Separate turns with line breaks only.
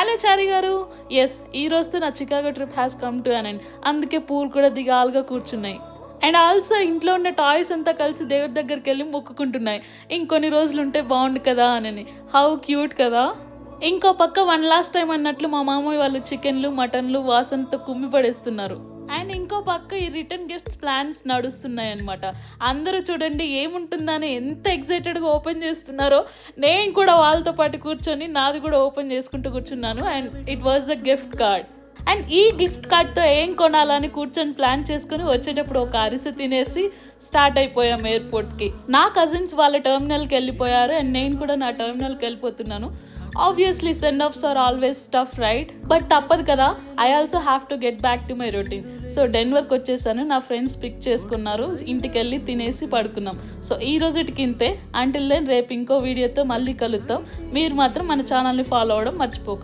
Hello చారి గారు. Yes, ఈ రోజుతో నా Chicago trip has come to an end. అందుకే పూలు కూడా దిగాలుగా కూర్చున్నాయి. అండ్ ఆల్సో ఇంట్లో ఉన్న టాయ్స్ అంతా కలిసి దేవుడి దగ్గరికి వెళ్ళి మొక్కుకుంటున్నాయి ఇంకొన్ని రోజులు ఉంటే బాగుండు కదా అని. హౌ క్యూట్ కదా. ఇంకో పక్క వన్ లాస్ట్ టైం అన్నట్లు మా మామయ్య వాళ్ళు చికెన్లు మటన్లు వాసనతో కుమ్మి పడేస్తున్నారు. అండ్ ఇంకో పక్క ఈ రిటర్న్ గిఫ్ట్స్ ప్లాన్స్ నడుస్తున్నాయి అనమాట. అందరూ చూడండి ఏముంటుందని ఎంత ఎక్సైటెడ్గా ఓపెన్ చేస్తున్నారో. నేను కూడా వాళ్ళతో పాటు కూర్చొని నాది కూడా ఓపెన్ చేసుకుంటూ కూర్చున్నాను. And it was the gift card. And ఈ గిఫ్ట్ కార్డ్తో ఏం కొనాలని కూర్చొని ప్లాన్ చేసుకుని వచ్చేటప్పుడు ఒక అరిసె తినేసి స్టార్ట్ అయిపోయాం ఎయిర్పోర్ట్కి. నా కజిన్స్ వాళ్ళ టర్మినల్కి వెళ్ళిపోయారు అండ్ నేను కూడా నా టర్మినల్కి వెళ్ళిపోతున్నాను. Obviously send offs are always tough right, but తప్పదు కదా. I also have to get back to my routine. So డెన్వర్కి వచ్చేసాను. నా ఫ్రెండ్స్ పిక్ చేసుకున్నారు. ఇంటికి వెళ్ళి తినేసి పడుకున్నాం. సో ఈ రోజుకి ఇంతే. అంటిల్ దెన్ రేపు ఇంకో వీడియోతో మళ్ళీ కలుద్దాం. మీరు మాత్రం మన ఛానల్ని ఫాలో అవ్వడం మర్చిపోకండి.